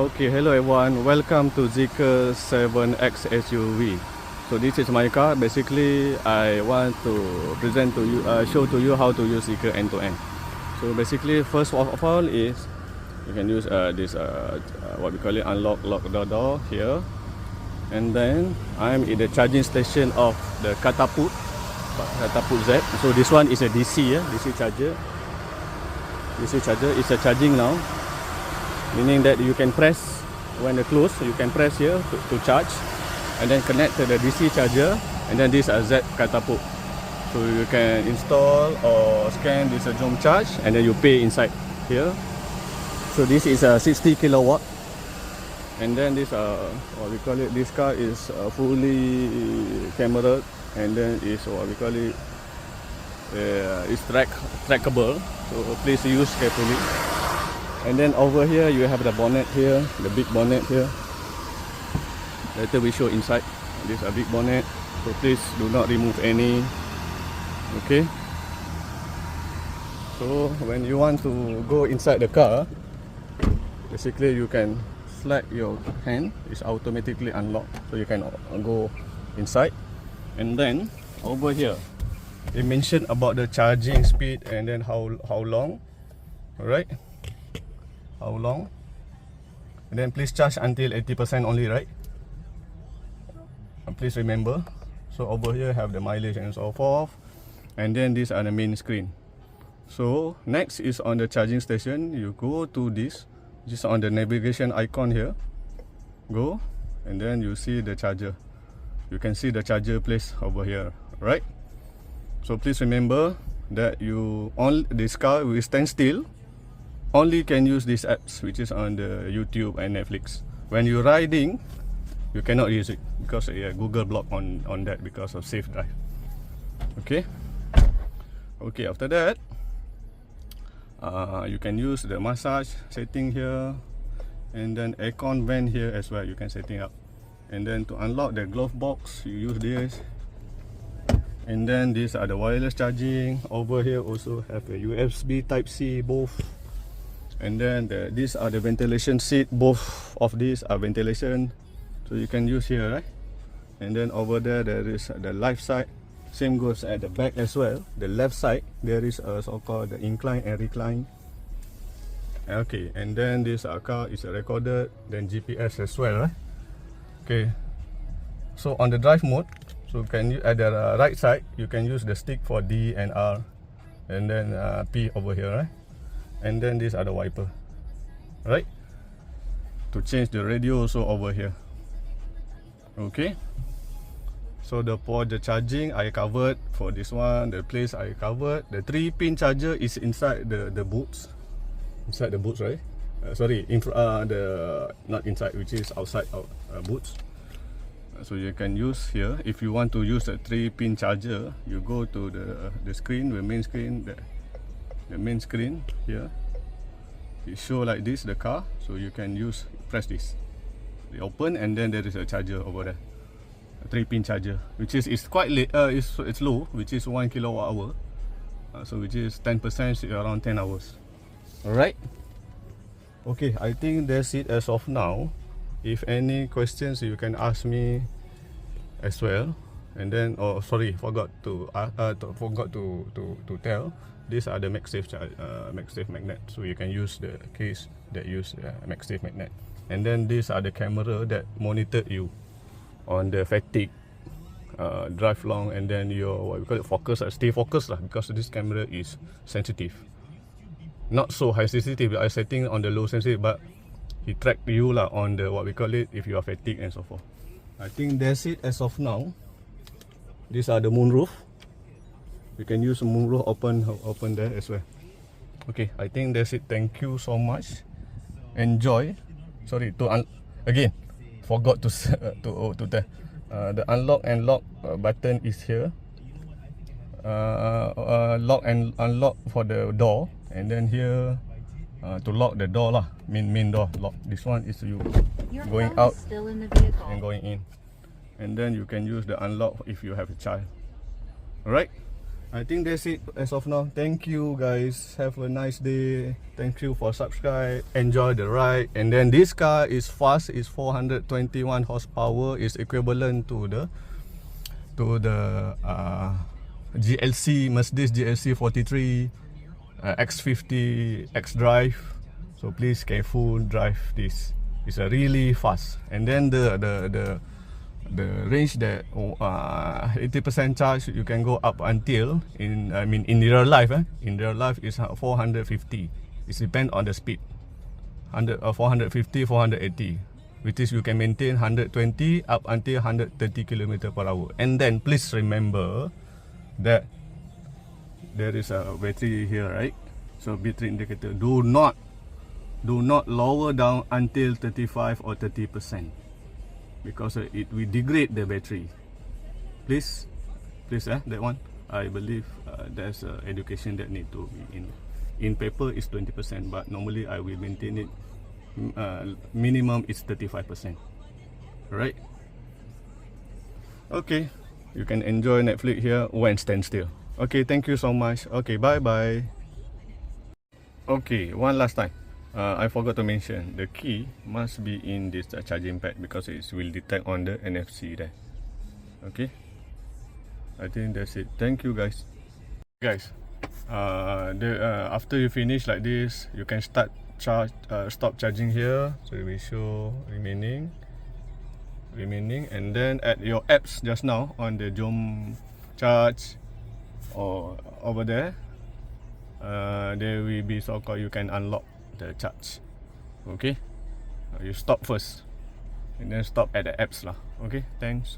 Okay, hello everyone. Welcome to Zeekr 7X SUV. So this is my car. Basically, I want to present to you, show to you how to use Zeekr end to end. So basically, first of all is you can use this what we call it, unlock lock the door here, and then I'm in the charging station of the Catapult Z. So this one is a DC, DC charger. DC charger is a charging now. Meaning that you can press when they close, you can press here to charge and then connect to the DC charger, and then this is Z Catapult. So you can install or scan this Jom charge and then you pay inside here. So this is a 60 kilowatt, and then this what we call it, this car is fully camera, and then is what we call it is trackable. So please use carefully. And then over here you have the bonnet here, the big bonnet here. Later we show inside. This is a big bonnet, so please do not remove any. Okay. So when you want to go inside the car, basically you can slide your hand. It's automatically unlocked, so you can go inside. And then over here, they mention about the charging speed and then how long. Alright. How long, and then please charge until 80% only, right? And please remember. So over here have the mileage and so forth, and then these are the main screen. So next is on the charging station. You go to this, just on the navigation icon here, go, and then you see the charger. You can see the charger place over here, right? So please remember that this car will stand still. Only can use these apps which is on the YouTube and Netflix. When you're riding, you cannot use it because Google block on that because of safe drive. Okay. Okay. After that, you can use the massage setting here, and then aircon vent here as well. You can setting up, and then to unlock the glove box, you use this. And then these are the wireless charging. Over here also have a USB Type C both. And then these are the ventilation seat. Both of these are ventilation, so you can use here, right? And then over there is the left side. Same goes at the back as well. The left side there is a so-called the incline and recline. Okay, and then this car is recorded, then GPS as well, right? Okay. So on the drive mode, so can you at the right side you can use the stick for D and R, and then P over here, right? And then these are the wiper, right? To change the radio also over here. Okay. So for the charging I covered. For this one, the place I covered. The 3-pin charger is inside the boots. Inside the boots, right? Sorry, not inside, which is outside boots. So you can use here. If you want to use a 3-pin charger, you go to the screen, the main screen. The main screen here, it show like this the car, so you can press this, they open, and then there is a charger over there, a 3-pin charger, which is quite late, it's low, which is 1 kilowatt hour, so which is 10%, around 10 hours. Alright. Okay, I think that's it as of now. If any questions you can ask me as well. And then, oh sorry, forgot to tell. These are the MagSafe magnet, so you can use the case that use MagSafe magnet. And then these are the camera that monitor you on the fatigue, drive long, and then your what we call it, focus, stay focused lah, because this camera is sensitive. Not so high sensitive, I setting on the low sensitive, but he track you lah on the what we call it, if you are fatigued and so forth. I think that's it as of now. These are the moonroof. You can use a moonroof open there as well. Okay, I think that's it. Thank you so much. Enjoy. Sorry again, forgot to tell. The unlock and lock button is here. Lock and unlock for the door, and then here to lock the door lah. Main door lock. This one is you going out and going in. And then you can use the unlock if you have a child. Alright. I think that's it as of now. Thank you guys. Have a nice day. Thank you for subscribe. Enjoy the ride. And then this car is fast. It's 421 horsepower. It's equivalent to the GLC Mercedes GLC 43 X50 X Drive. So please careful drive this. It's a really fast. And then the range that 80% charge, you can go up until in real life. In real life is 450. It depends on the speed. 450, 480, which is you can maintain 120 up until 130 km/h. And then please remember that there is a battery here, right? So battery indicator. Do not lower down until 35 or 30%, because it will degrade the battery. Please, that one. I believe there's education that need to be in paper is 20%, but normally I will maintain it. Minimum is 35%. Right? Okay, you can enjoy Netflix here when stand still. Okay, thank you so much. Okay, bye bye. Okay, one last time. I forgot to mention the key must be in this charging pad, because it will detect on the NFC there. Okay, I think that's it. Thank you guys. After you finish like this, you can stop charging here. So we show remaining, and then at your apps just now on the Jom charge or over there, there will be so-called you can unlock the charge. Okay, you stop first and then stop at the apps lah. Okay, thanks.